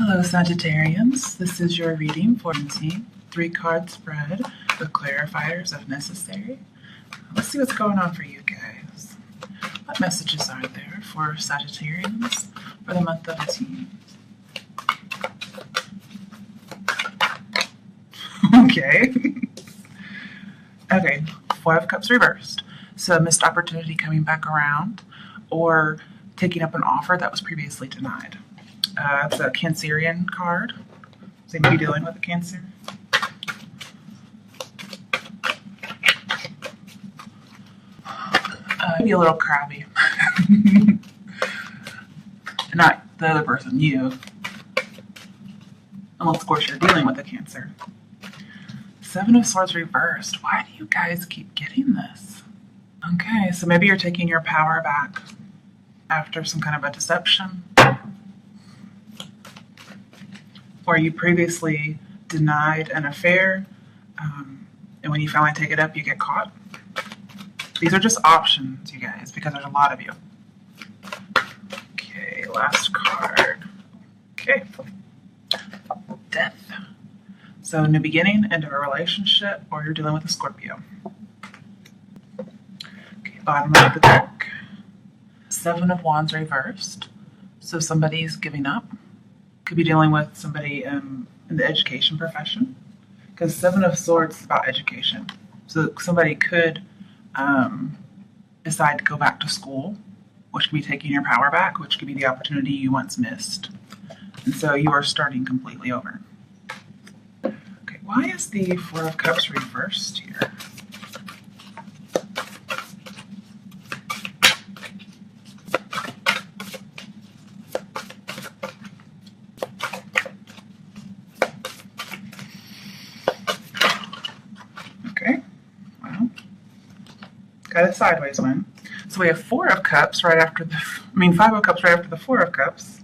Hello, Sagittarians. This is your reading for Wednesday. 3-card spread with clarifiers if necessary. Let's see what's going on for you guys. What messages are there for Sagittarians for the month of June? Okay. Okay, 4 of Cups reversed. So a missed opportunity coming back around or taking up an offer that was previously denied. It's a Cancerian card. So you may be dealing with a Cancer. Maybe a little crabby. Not the other person, you. Unless, of course, you're dealing with a Cancer. 7 of Swords reversed. Why do you guys keep getting this? Okay, so maybe you're taking your power back after some kind of a deception. Or you previously denied an affair, and when you finally take it up, you get caught. These are just options, you guys, because there's a lot of you. Okay, last card. Okay. Death. So new beginning, end of a relationship, or you're dealing with a Scorpio. Okay, bottom of the deck. 7 of Wands reversed. So somebody's giving up. Could be dealing with somebody in the education profession, because 7 of Swords is about education. So somebody could decide to go back to school, which could be taking your power back, which could be the opportunity you once missed. And so you are starting completely over. Okay, why is the 4 of Cups reversed here? Got a sideways one. So we have 4 of Cups right after 5 of Cups right after the 4 of Cups.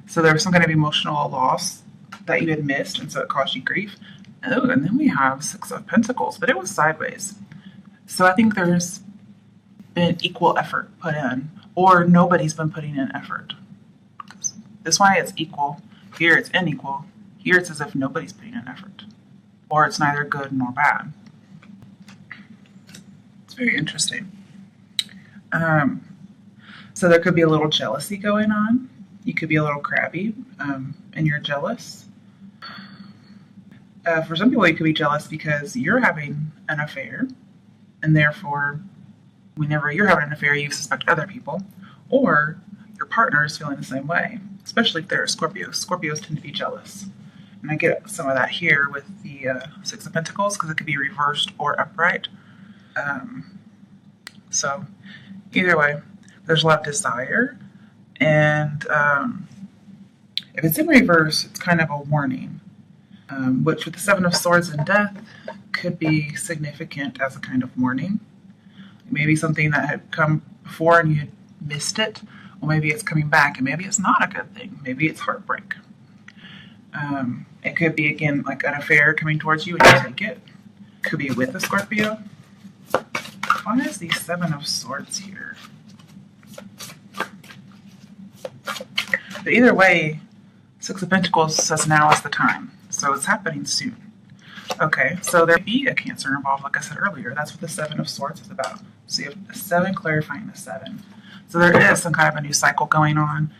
So there was some kind of emotional loss that you had missed, and so it caused you grief. Oh, and then we have 6 of Pentacles, but it was sideways. So I think there's been equal effort put in, or nobody's been putting in effort. This one it's equal. Here it's unequal. Here it's as if nobody's putting in effort, or it's neither good nor bad. Very interesting. So there could be a little jealousy going on. You could be a little crabby, and you're jealous. For some people, you could be jealous because you're having an affair, and therefore, whenever you're having an affair, you suspect other people, or your partner is feeling the same way, especially if they're a Scorpio. Scorpios tend to be jealous. And I get some of that here with the 6 of Pentacles, because it could be reversed or upright. So either way, there's a lot of desire, and if it's in reverse, it's kind of a warning, which with the 7 of Swords and Death could be significant as a kind of warning. Maybe something that had come before and you had missed it, or maybe it's coming back and maybe it's not a good thing. Maybe it's heartbreak. It could be, again, like an affair coming towards you and you take it. Could be with a Scorpio. Why is the 7 of Swords here? But either way, 6 of Pentacles says now is the time. So it's happening soon. Okay, so there may be a Cancer involved, like I said earlier. That's what the 7 of Swords is about. So you have the 7 clarifying the 7. So there is some kind of a new cycle going on.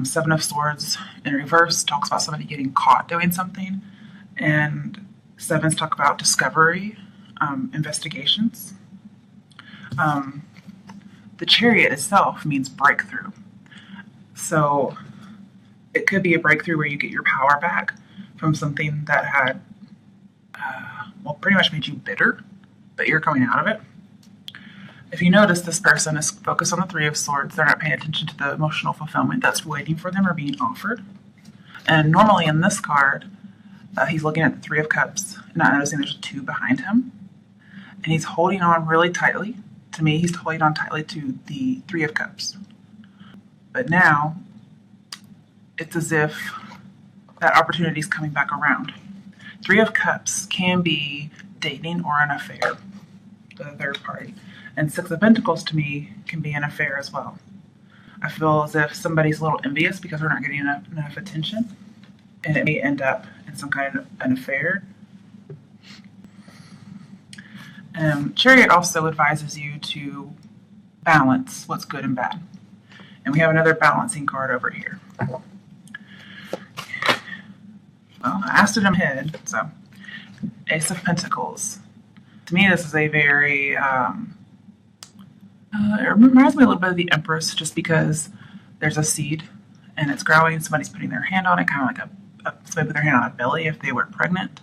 7 of Swords in reverse talks about somebody getting caught doing something. And 7s talk about discovery, investigations. The Chariot itself means breakthrough. So it could be a breakthrough where you get your power back from something that had, pretty much made you bitter, but you're coming out of it. If you notice, this person is focused on the 3 of Swords. They're not paying attention to the emotional fulfillment that's waiting for them or being offered. And normally in this card, he's looking at the 3 of Cups and not noticing there's a 2 behind him. And he's holding on really tightly. To me, he's holding on tightly to the 3 of Cups. But now, it's as if that opportunity is coming back around. 3 of Cups can be dating or an affair, the third party. And 6 of Pentacles, to me, can be an affair as well. I feel as if somebody's a little envious because we're not getting enough attention, and it may end up in some kind of an affair. Chariot also advises you to balance what's good and bad. And we have another balancing card over here. Well, I asked it in my head, so Ace of Pentacles. To me, this is a very, it reminds me a little bit of the Empress, just because there's a seed and it's growing. Somebody's putting their hand on it, kind of like somebody put their hand on a belly if they were pregnant.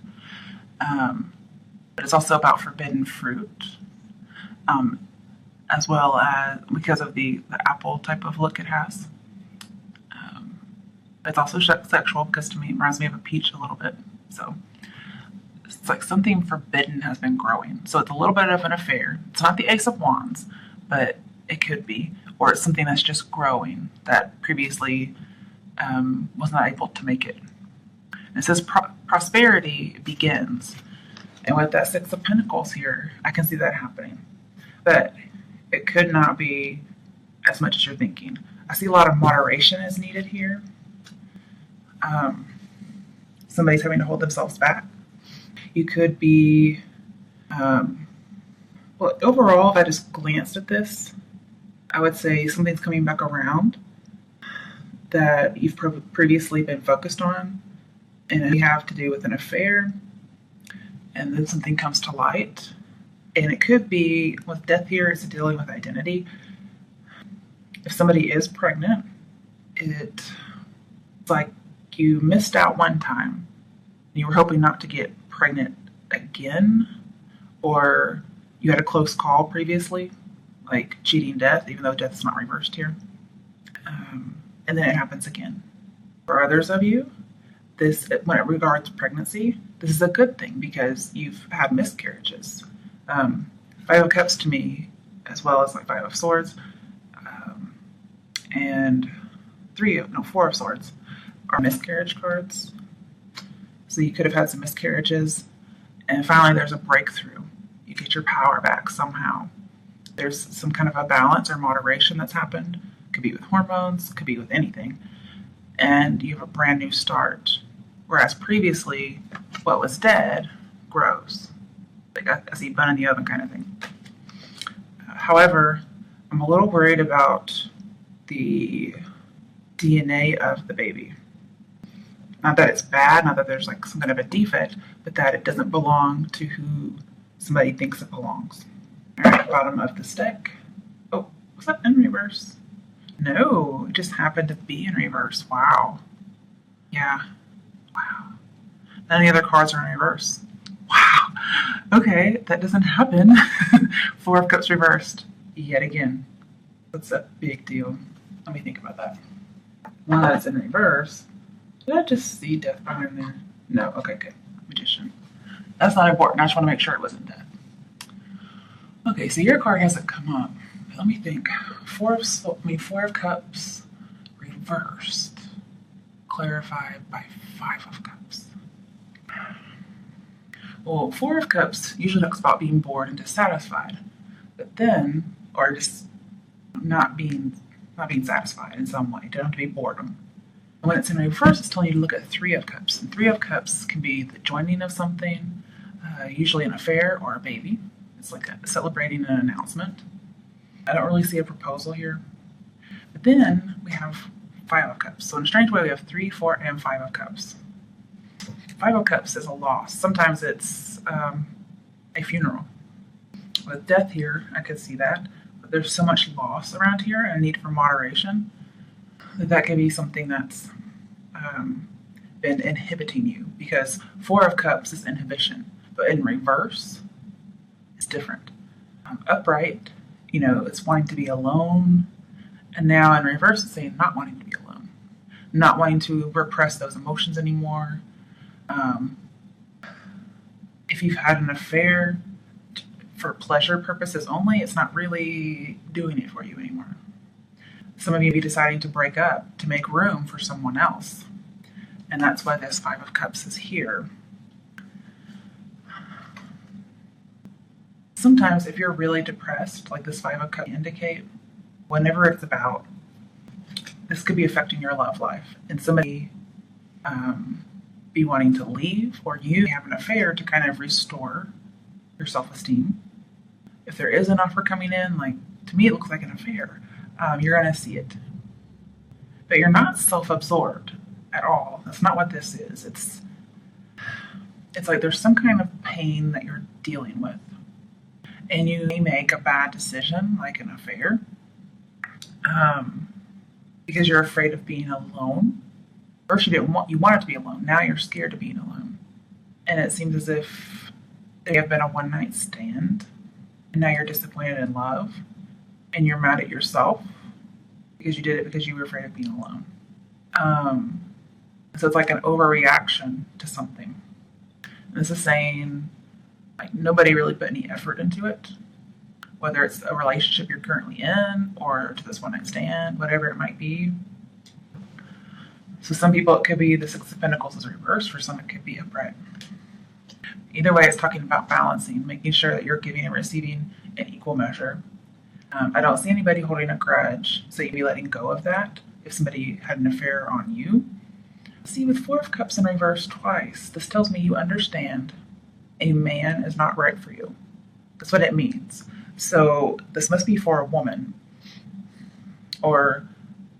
But it's also about forbidden fruit, as well as because of the apple type of look it has. It's also sexual because to me it reminds me of a peach a little bit. So it's like something forbidden has been growing. So it's a little bit of an affair. It's not the Ace of Wands, but it could be. Or it's something that's just growing that previously was not able to make it. And it says prosperity begins. And with that Six of Pentacles here, I can see that happening. But it could not be as much as you're thinking. I see a lot of moderation is needed here. Somebody's having to hold themselves back. You could be, well, overall, if I just glanced at this, I would say something's coming back around that you've previously been focused on, and it have to do with an affair, and then something comes to light. And it could be, with death here, it's dealing with identity. If somebody is pregnant, it's like you missed out one time. You were hoping not to get pregnant again, or you had a close call previously, like cheating death, even though death is not reversed here. And then it happens again. For others of you, this, when it regards pregnancy, this is a good thing because you've had miscarriages. Five of Cups to me, as well as like Five of Swords, and Four of Swords are miscarriage cards. So you could have had some miscarriages, and finally there's a breakthrough. You get your power back somehow. There's some kind of a balance or moderation that's happened. Could be with hormones, could be with anything. And you have a brand new start. Whereas previously, what was dead grows. Like a seed bun in the oven kind of thing. However, I'm a little worried about the DNA of the baby. Not that it's bad, not that there's like some kind of a defect, but that it doesn't belong to who somebody thinks it belongs. All right, bottom of this deck. Oh, was that in reverse? No, it just happened to be in reverse. Wow. Yeah. Wow. None of the other cards are in reverse. Wow. Okay, that doesn't happen. Four of Cups reversed yet again. That's a big deal. Let me think about that. One that's in reverse. Did I just see Death Bringer in there? No. Okay, good. Magician. That's not important. I just want to make sure it wasn't death. Okay, so your card hasn't come up. Let me think. Four of Cups reversed, clarified by Five of Cups. Well, Four of Cups usually talks about being bored and dissatisfied, but then, or just not being satisfied in some way. Don't have to be boredom. And when it's in reverse, it's telling you to look at Three of Cups. And Three of Cups can be the joining of something, usually an affair or a baby. It's like celebrating an announcement. I don't really see a proposal here. But then we have Five of Cups. So in a strange way, we have 3, 4, and 5 of Cups. Five of Cups is a loss. Sometimes it's a funeral. With death here, I could see that. But there's so much loss around here and a need for moderation that could be something that's been inhibiting you. Because Four of Cups is inhibition. But in reverse, it's different. Upright, it's wanting to be alone. And now in reverse, it's saying not wanting to be alone. Not wanting to repress those emotions anymore. If you've had an affair for pleasure purposes only, it's not really doing it for you anymore. Some of you may be deciding to break up to make room for someone else. And that's why this Five of Cups is here. Sometimes if you're really depressed, like this Five of Cups indicate, whenever it's about this could be affecting your love life, and somebody be wanting to leave, or you have an affair to kind of restore your self-esteem. If there is an offer coming in, like to me, it looks like an affair. You're going to see it, but you're not self-absorbed at all. That's not what this is. It's like there's some kind of pain that you're dealing with, and you may make a bad decision, like an affair, because you're afraid of being alone. First, you wanted to be alone. Now you're scared of being alone, and it seems as if they have been a one-night stand, and now you're disappointed in love, and you're mad at yourself because you did it because you were afraid of being alone. So it's like an overreaction to something. And this is saying, like, nobody really put any effort into it, whether it's a relationship you're currently in or to this one-night stand, whatever it might be. So some people, it could be the Six of Pentacles is reversed. For some, it could be upright. Either way, it's talking about balancing, making sure that you're giving and receiving in equal measure. I don't see anybody holding a grudge, so you'd be letting go of that if somebody had an affair on you. See, with Four of Cups in reverse twice, this tells me you understand a man is not right for you. That's what it means. So this must be for a woman or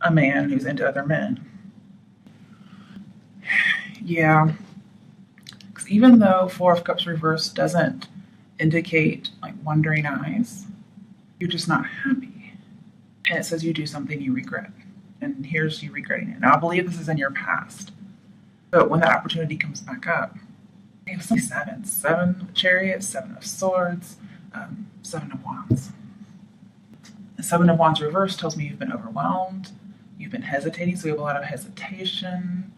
a man who's into other men. Yeah. Because even though Four of Cups reverse doesn't indicate like wondering eyes, you're just not happy. And it says you do something you regret. And here's you regretting it. Now, I believe this is in your past. But when that opportunity comes back up, you have some sevens. 7 of Chariots, 7 of Swords, 7 of Wands. The 7 of Wands reverse tells me you've been overwhelmed. You've been hesitating, so you have a lot of hesitation,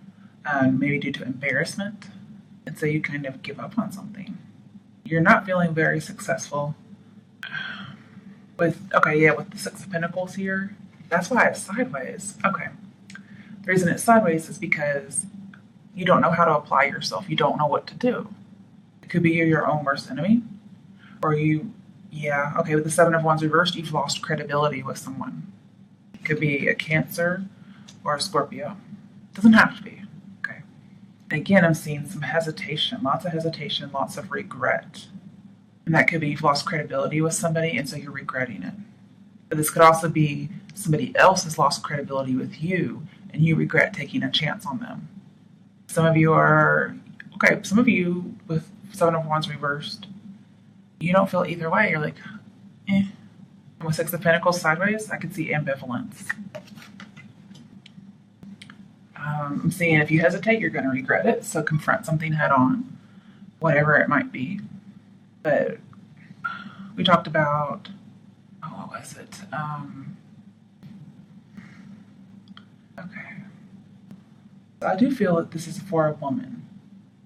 maybe due to embarrassment. And so you kind of give up on something. You're not feeling very successful. With the Six of Pentacles here, that's why it's sideways. Okay. The reason it's sideways is because you don't know how to apply yourself. You don't know what to do. It could be you're your own worst enemy, or with the 7 of Wands reversed, you've lost credibility with someone. It could be a Cancer or a Scorpio. It doesn't have to be. Okay. And again, I'm seeing some hesitation, lots of regret. And that could be you've lost credibility with somebody, and so you're regretting it. But this could also be somebody else has lost credibility with you, and you regret taking a chance on them. Some of you with 7 of Wands reversed, you don't feel either way. You're like, eh. And with 6 of Pentacles sideways, I could see ambivalence. I'm seeing if you hesitate, you're going to regret it. So confront something head on, whatever it might be. But we talked about, what was it? Okay. So I do feel that this is for a woman,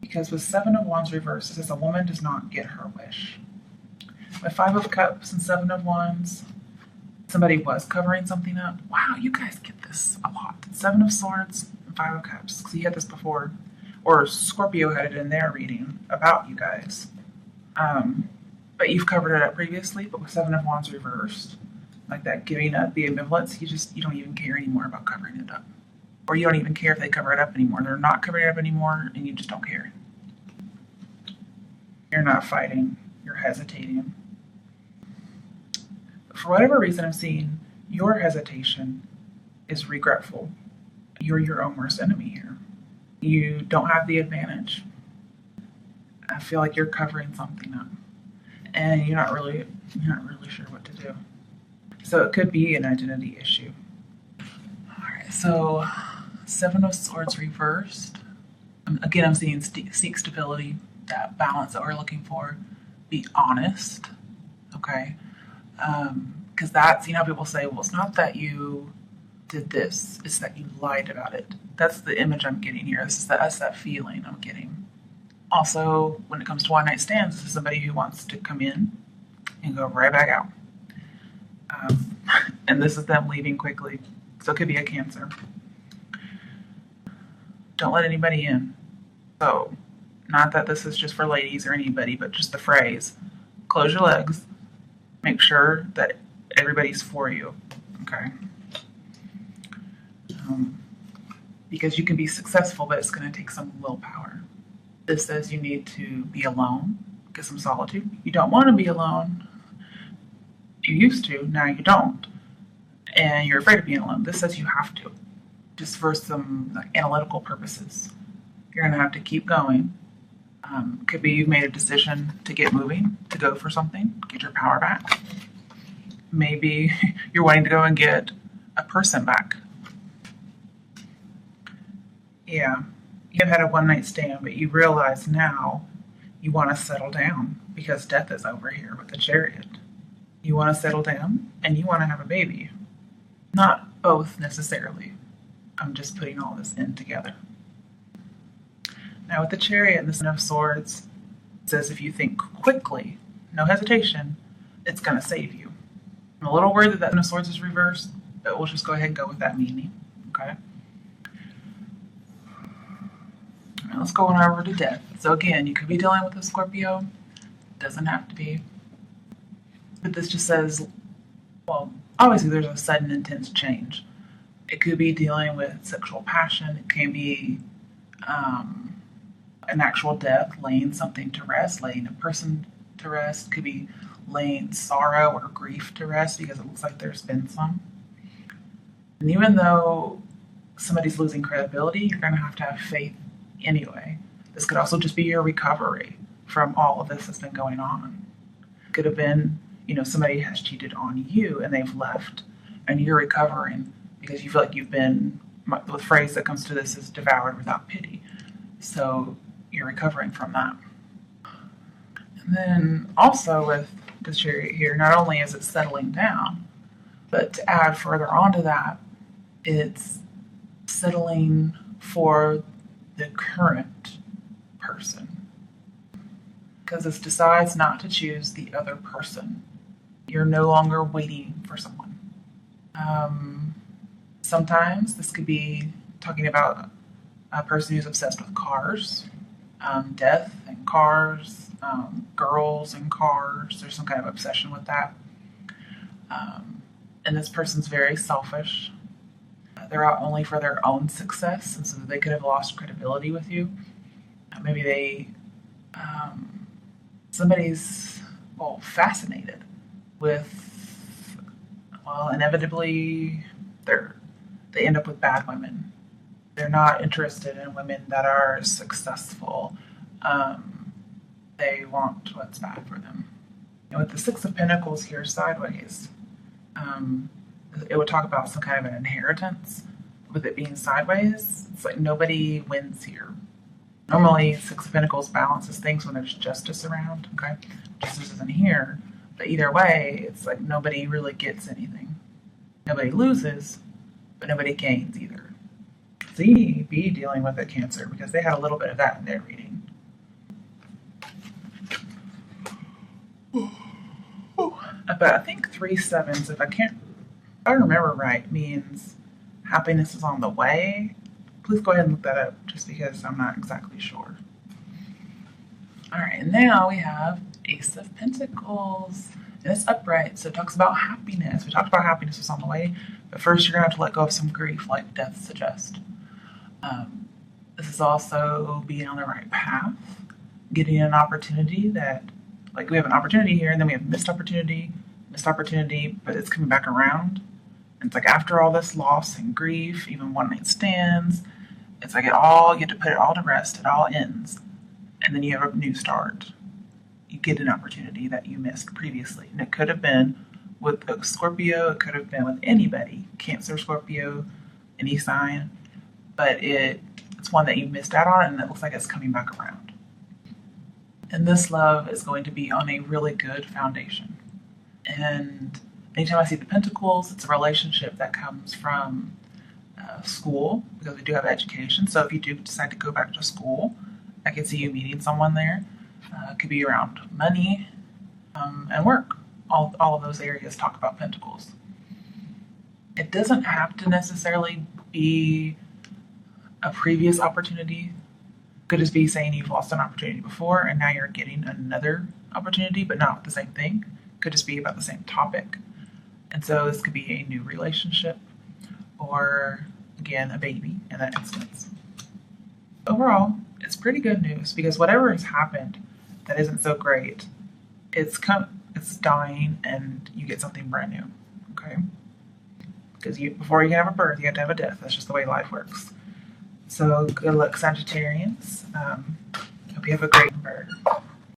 because with 7 of Wands reversed, it says a woman does not get her wish. With 5 of Cups and 7 of Wands, somebody was covering something up. Wow, you guys get this a lot. 7 of Swords and 5 of Cups. So you had this before, or Scorpio had it in their reading about you guys. But you've covered it up previously, but with 7 of Wands reversed, like that giving up, the ambivalence, you don't even care anymore about covering it up. Or you don't even care if they cover it up anymore. They're not covering it up anymore, and you just don't care. You're not fighting. You're hesitating. For whatever reason, I'm seeing your hesitation is regretful. You're your own worst enemy here. You don't have the advantage. I feel like you're covering something up, and you're not really sure what to do. So it could be an identity issue. All right, so 7 of Swords reversed. Again, I'm seeing seek stability, that balance that we're looking for. Be honest, okay? Because that's, people say, well, it's not that you did this, it's that you lied about it. That's the image I'm getting here. That's that feeling I'm getting. Also, when it comes to one-night stands, this is somebody who wants to come in and go right back out. And this is them leaving quickly. So it could be a Cancer. Don't let anybody in. So, not that this is just for ladies or anybody, but just the phrase, close your legs. Make sure that everybody's for you. Okay. because you can be successful, but it's going to take some willpower. This says you need to be alone, get some solitude. You don't want to be alone. You used to, now you don't. And you're afraid of being alone. This says you have to, just for some analytical purposes. You're going to have to keep going. Could be you've made a decision to get moving, to go for something, get your power back. Maybe you're wanting to go and get a person back. Yeah, you've had a one night stand, but you realize now you want to settle down because death is over here with the Chariot. You want to settle down and you want to have a baby. Not both necessarily. I'm just putting all this in together. Now with the Chariot and the Ten of Swords, it says if you think quickly, no hesitation, it's going to save you. I'm a little worried that that Ten of Swords is reversed, but we'll just go ahead and go with that meaning. Okay? Now let's go on over to death. So again, you could be dealing with a Scorpio. Doesn't have to be. But this just says, well, obviously there's a sudden intense change. It could be dealing with sexual passion. It can be an actual death, laying something to rest, laying a person to rest. It could be laying sorrow or grief to rest because it looks like there's been some. And even though somebody's losing credibility, you're going to have faith anyway. This could also just be your recovery from all of this that's been going on. It could have been, somebody has cheated on you and they've left and you're recovering because you feel like you've been, the phrase that comes to this is devoured without pity. So you're recovering from that. And then also with the Chariot here, not only is it settling down, but to add further onto that, it's settling for the current person. Because it decides not to choose the other person. You're no longer waiting for someone. Sometimes this could be talking about a person who's obsessed with cars, death and cars, girls and cars. There's some kind of obsession with that. And this person's very selfish. They're out only for their own success, and so they could have lost credibility with you. Maybe they, somebody's, fascinated with, inevitably, they end up with bad women. They're not interested in women that are successful. They want what's bad for them. And with the Six of Pentacles here sideways, it would talk about some kind of an inheritance. With it being sideways, it's like nobody wins here. Normally, Six of Pentacles balances things when there's justice around, okay? Justice isn't here. But either way, it's like nobody really gets anything. Nobody loses, but nobody gains either. So you need to be dealing with a Cancer because they had a little bit of that in their reading. But I think 3 sevens, if I remember right, means happiness is on the way. Please go ahead and look that up just because I'm not exactly sure. All right, and now we have Ace of Pentacles. And it's upright, so it talks about happiness. We talked about happiness is on the way, but first you're going to have to let go of some grief like death suggests. This is also being on the right path, getting an opportunity that, like we have an opportunity here, and then we have missed opportunity, but it's coming back around. And it's like after all this loss and grief, even one night stands, it's like you have to put it all to rest, it all ends, and then you have a new start. You get an opportunity that you missed previously. And it could have been with a Scorpio, it could have been with anybody, Cancer, Scorpio, any sign, but it's one that you missed out on and it looks like it's coming back around. And this love is going to be on a really good foundation. And anytime I see the Pentacles, it's a relationship that comes from school, because we do have education. So if you do decide to go back to school, I can see you meeting someone there. It could be around money and work. All of those areas talk about Pentacles. It doesn't have to necessarily be a previous opportunity. It could just be saying you've lost an opportunity before and now you're getting another opportunity, but not the same thing. It could just be about the same topic. And so this could be a new relationship, or again, a baby in that instance. Overall, it's pretty good news because whatever has happened that isn't so great, it's dying and you get something brand new. Okay? Because before you can have a birth, you have to have a death. That's just the way life works. So good luck, Sagittarians. Hope you have a great birth.